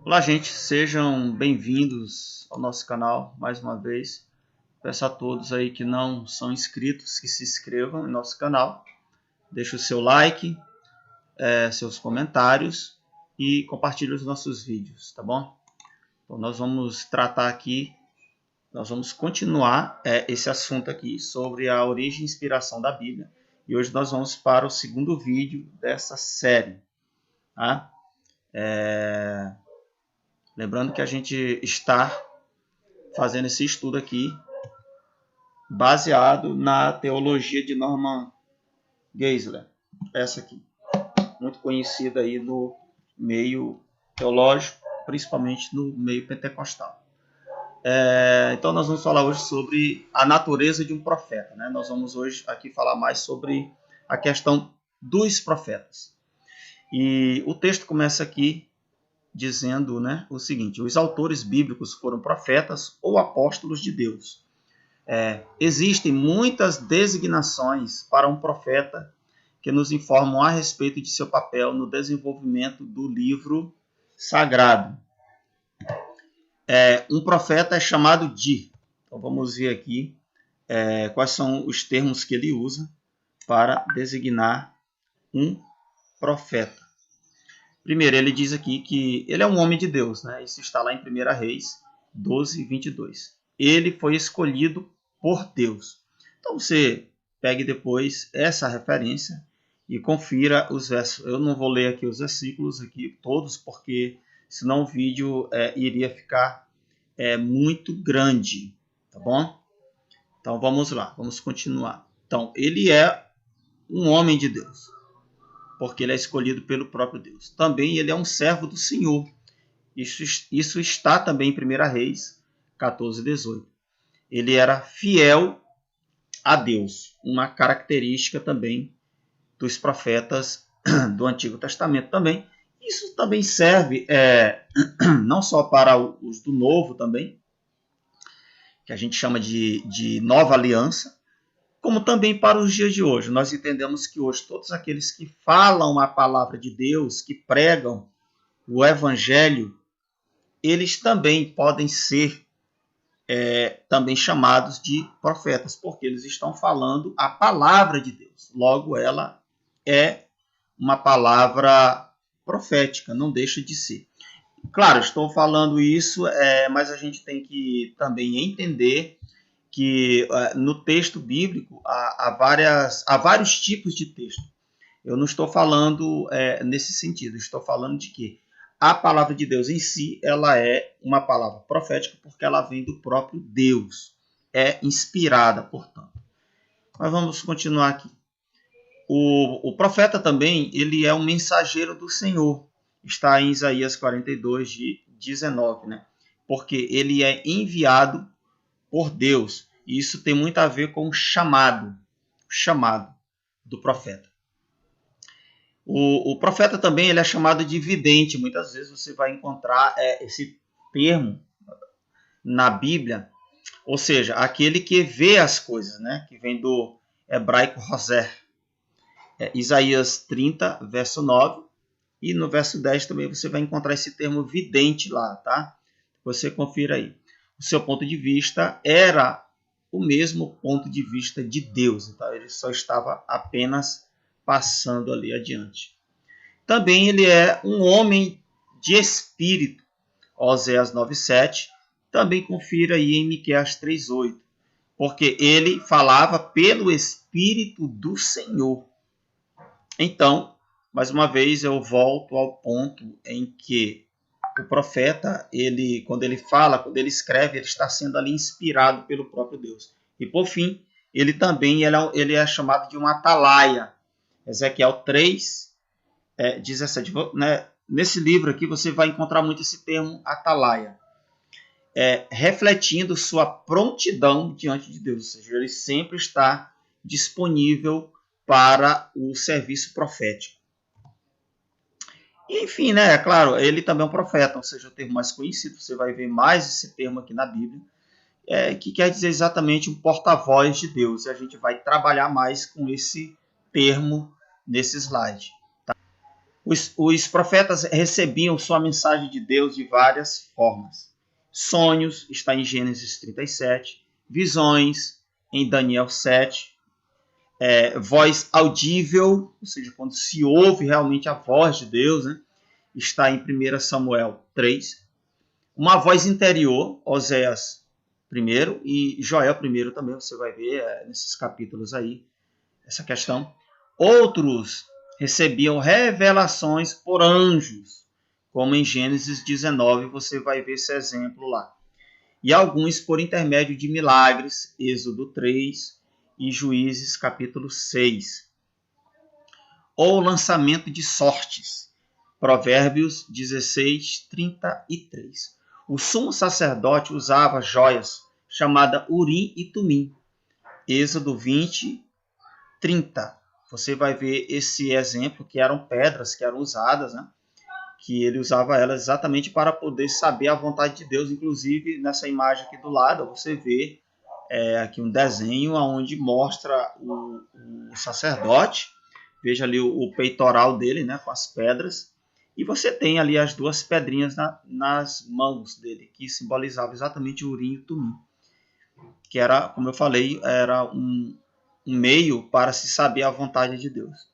Olá, gente, sejam bem-vindos ao nosso canal mais uma vez. Peço a todos aí que não são inscritos que se inscrevam no nosso canal. Deixe o seu like, seus comentários e compartilhe os nossos vídeos, tá bom? Então nós vamos tratar aqui, nós vamos continuar esse assunto aqui sobre a origem e inspiração da Bíblia. E hoje nós vamos para o segundo vídeo dessa série, tá? Lembrando que a gente está fazendo esse estudo aqui baseado na teologia de Norman Geisler, essa aqui, muito conhecida aí no meio teológico, principalmente no meio pentecostal. Então nós vamos falar hoje sobre a natureza de um profeta, né? Nós vamos hoje aqui falar mais sobre a questão dos profetas. E o texto começa aqui dizendo, né, o seguinte: os autores bíblicos foram profetas ou apóstolos de Deus. Existem muitas designações para um profeta que nos informam a respeito de seu papel no desenvolvimento do livro sagrado. Um profeta é chamado de... Então vamos ver aqui quais são os termos que ele usa para designar um profeta. Primeiro, ele diz aqui que ele é um homem de Deus, né? Isso está lá em 1 Reis 12, 22. Ele foi escolhido por Deus. Então você pegue depois essa referência e confira os versos. Eu não vou ler aqui os versículos aqui todos, porque senão o vídeo iria ficar muito grande, tá bom? Então vamos lá, vamos continuar. Então ele é um homem de Deus, porque ele é escolhido pelo próprio Deus. Também ele é um servo do Senhor. Isso está também em 1 Reis 14, 18. Ele era fiel a Deus, uma característica também dos profetas do Antigo Testamento também. Isso também serve não só para os do Novo também, que a gente chama de Nova Aliança, como também para os dias de hoje. Nós entendemos que hoje todos aqueles que falam a palavra de Deus, que pregam o Evangelho, eles também podem ser também chamados de profetas, porque eles estão falando a palavra de Deus. Logo, ela é uma palavra profética, não deixa de ser. Claro, estou falando isso, mas a gente tem que também entender que no texto bíblico há vários tipos de texto. Eu não estou falando nesse sentido, estou falando de que a palavra de Deus em si, ela é uma palavra profética porque ela vem do próprio Deus. É inspirada, portanto. Mas vamos continuar aqui. O profeta também, ele é um mensageiro do Senhor. Está em Isaías 42, 19, né? Porque ele é enviado por Deus. E isso tem muito a ver com o chamado do profeta. O profeta também ele é chamado de vidente. Muitas vezes você vai encontrar esse termo na Bíblia, ou seja, aquele que vê as coisas, né? Que vem do hebraico roser. Isaías 30, verso 9, e no verso 10 também você vai encontrar esse termo vidente lá, tá? Você confira aí. O seu ponto de vista era o mesmo ponto de vista de Deus, então ele só estava apenas passando ali adiante. Também ele é um homem de espírito, Oséias 9:7. Também confira aí em Miqueias 3:8, porque ele falava pelo Espírito do Senhor. Então, mais uma vez eu volto ao ponto em que o profeta, quando ele fala, quando ele escreve, ele está sendo ali inspirado pelo próprio Deus. E por fim, ele também ele é chamado de um atalaia. Ezequiel 3, 17. Né? Nesse livro aqui você vai encontrar muito esse termo atalaia, refletindo sua prontidão diante de Deus. Ou seja, ele sempre está disponível para o serviço profético. E, enfim, né? É claro, ele também é um profeta, ou seja, o termo mais conhecido, você vai ver mais esse termo aqui na Bíblia, que quer dizer exatamente um porta-voz de Deus. E a gente vai trabalhar mais com esse termo nesse slide. Tá? Os profetas recebiam sua mensagem de Deus de várias formas. Sonhos, está em Gênesis 37. Visões, em Daniel 7. Voz audível, ou seja, quando se ouve realmente a voz de Deus, né? Está em 1 Samuel 3. Uma voz interior, Oséias 1 e Joel 1 também, você vai ver nesses capítulos aí, essa questão. Outros recebiam revelações por anjos, como em Gênesis 19, você vai ver esse exemplo lá. E alguns por intermédio de milagres, Êxodo 3 e Juízes capítulo 6. Ou lançamento de sortes, Provérbios 16, 33. O sumo sacerdote usava joias chamadas Urim e Tumim, Êxodo 20, 30. Você vai ver esse exemplo, que eram pedras que eram usadas, né? Que ele usava elas exatamente para poder saber a vontade de Deus. Inclusive, nessa imagem aqui do lado, você vê aqui um desenho onde mostra o sacerdote. Veja ali o peitoral dele, né, com as pedras. E você tem ali as duas pedrinhas nas mãos dele, que simbolizavam exatamente o Urim e o Tumim. Que era, como eu falei, era um meio para se saber a vontade de Deus.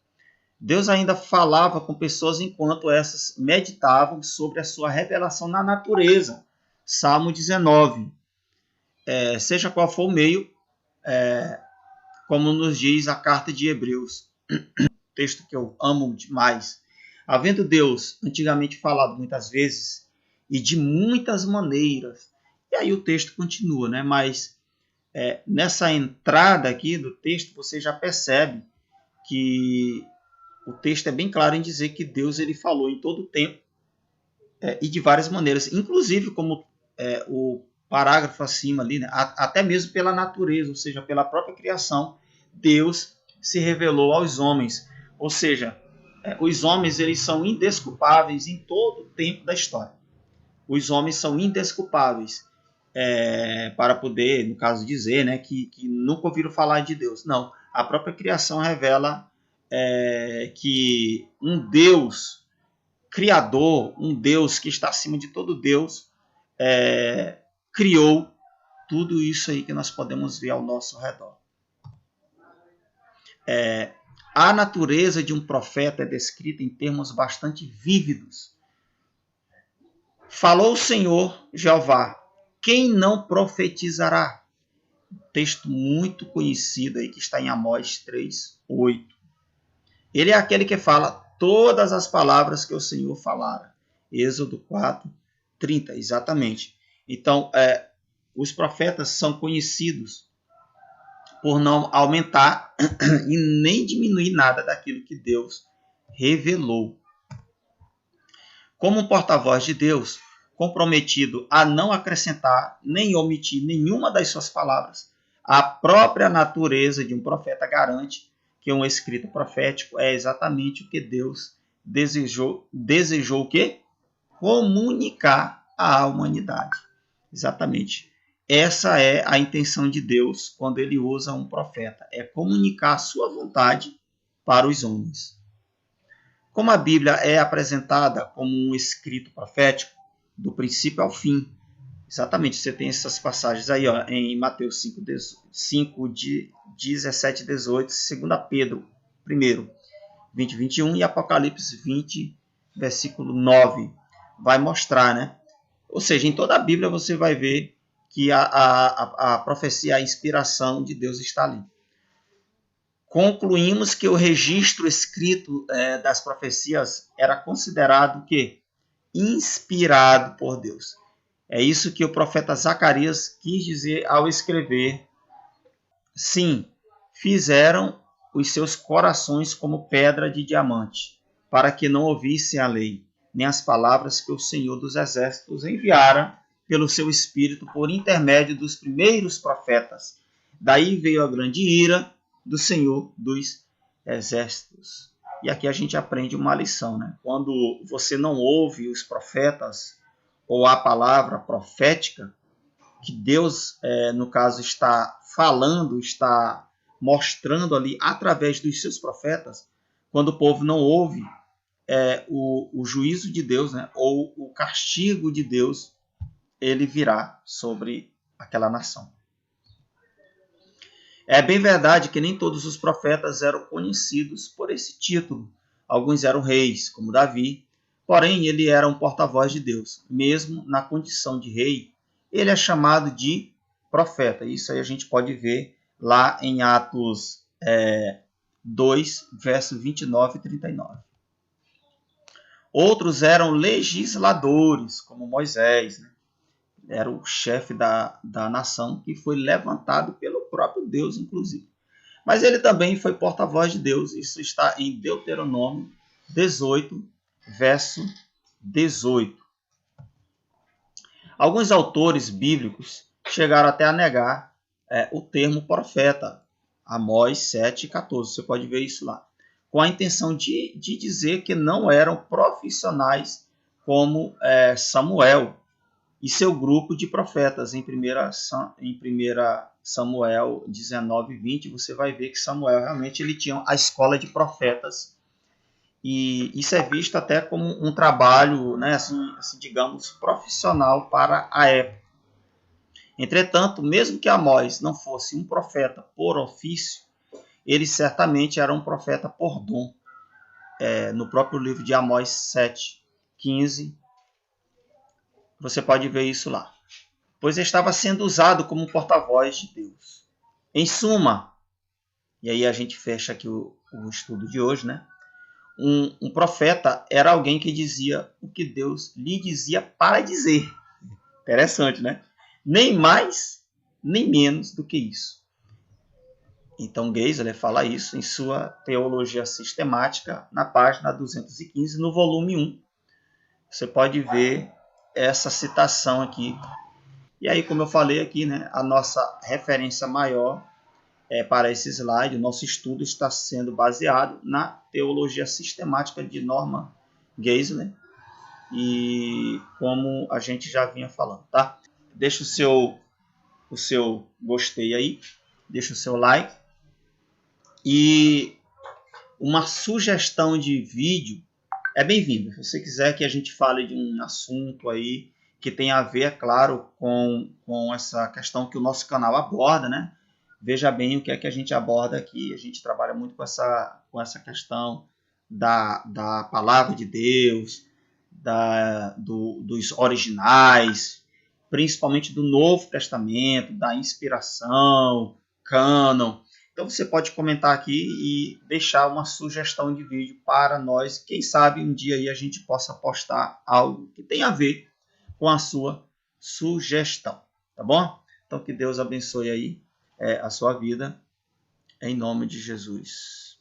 Deus ainda falava com pessoas enquanto essas meditavam sobre a sua revelação na natureza. Salmo 19. Seja qual for o meio, como nos diz a carta de Hebreus, texto que eu amo demais. Havendo Deus antigamente falado muitas vezes e de muitas maneiras. E aí o texto continua, né? Mas nessa entrada aqui do texto, você já percebe que o texto é bem claro em dizer que Deus ele falou em todo o tempo e de várias maneiras, inclusive como o parágrafo acima ali, né? Até mesmo pela natureza, ou seja, pela própria criação, Deus se revelou aos homens. Ou seja, os homens eles são indesculpáveis em todo o tempo da história. Os homens são indesculpáveis para poder, no caso, dizer, né, que nunca ouviram falar de Deus. Não, a própria criação revela que um Deus criador, um Deus que está acima de todo Deus, criou tudo isso aí que nós podemos ver ao nosso redor. A natureza de um profeta é descrita em termos bastante vívidos. Falou o Senhor Jeová, quem não profetizará? Texto muito conhecido aí que está em Amós 3, 8. Ele é aquele que fala todas as palavras que o Senhor falara. Êxodo 4, 30, exatamente. Então, os profetas são conhecidos por não aumentar e nem diminuir nada daquilo que Deus revelou. Como um porta-voz de Deus, comprometido a não acrescentar nem omitir nenhuma das suas palavras, a própria natureza de um profeta garante que um escrito profético é exatamente o que Deus desejou o quê? Comunicar à humanidade. Exatamente. Essa é a intenção de Deus quando ele usa um profeta, é comunicar a sua vontade para os homens. Como a Bíblia é apresentada como um escrito profético, do princípio ao fim, exatamente, você tem essas passagens aí em Mateus 5, 17 e 18, 2 Pedro 1, 20 e 21 e Apocalipse 20, versículo 9, vai mostrar, né? Ou seja, em toda a Bíblia você vai ver que a profecia, a inspiração de Deus está ali. Concluímos que o registro escrito das profecias era considerado que inspirado por Deus. É isso que o profeta Zacarias quis dizer ao escrever. Sim, fizeram os seus corações como pedra de diamante, para que não ouvissem a lei, nem as palavras que o Senhor dos Exércitos enviara pelo seu Espírito por intermédio dos primeiros profetas. Daí veio a grande ira do Senhor dos Exércitos. E aqui a gente aprende uma lição, né? Quando você não ouve os profetas ou a palavra profética, que Deus, no caso, está falando, está mostrando ali através dos seus profetas, quando o povo não ouve o juízo de Deus, né, ou o castigo de Deus, ele virá sobre aquela nação. É bem verdade que nem todos os profetas eram conhecidos por esse título. Alguns eram reis, como Davi, porém ele era um porta-voz de Deus. Mesmo na condição de rei, ele é chamado de profeta. Isso aí a gente pode ver lá em Atos 2, versos 29 e 39. Outros eram legisladores, como Moisés, né? Era o chefe da nação, que foi levantado pelo próprio Deus, inclusive. Mas ele também foi porta-voz de Deus. Isso está em Deuteronômio 18, verso 18. Alguns autores bíblicos chegaram até a negar o termo profeta, Amós 7, 14. Você pode ver isso lá. Com a intenção de dizer que não eram profissionais como Samuel e seu grupo de profetas. Em 1 Samuel 19, 20, você vai ver que Samuel realmente ele tinha a escola de profetas. E isso é visto até como um trabalho, né, assim, digamos, profissional para a época. Entretanto, mesmo que Amós não fosse um profeta por ofício, ele certamente era um profeta por dom. No próprio livro de Amós 7, 15, você pode ver isso lá. Pois estava sendo usado como porta-voz de Deus. Em suma, e aí a gente fecha aqui o estudo de hoje, né? Um profeta era alguém que dizia o que Deus lhe dizia para dizer. Interessante, né? Nem mais, nem menos do que isso. Então, Geisler fala isso em sua Teologia Sistemática, na página 215, no volume 1. Você pode ver essa citação aqui. E aí, como eu falei aqui, né, a nossa referência maior para esse slide, o nosso estudo está sendo baseado na Teologia Sistemática de Norman Geisler, e como a gente já vinha falando, tá? Deixa o seu gostei aí, deixa o seu like, e uma sugestão de vídeo é bem-vinda. Se você quiser que a gente fale de um assunto aí que tem a ver, é claro, com essa questão que o nosso canal aborda, né? Veja bem o que é que a gente aborda aqui. A gente trabalha muito com essa questão da palavra de Deus, dos originais, principalmente do Novo Testamento, da inspiração, cânon. Então você pode comentar aqui e deixar uma sugestão de vídeo para nós. Quem sabe um dia aí a gente possa postar algo que tenha a ver com a sua sugestão, tá bom? Então que Deus abençoe aí a sua vida, em nome de Jesus.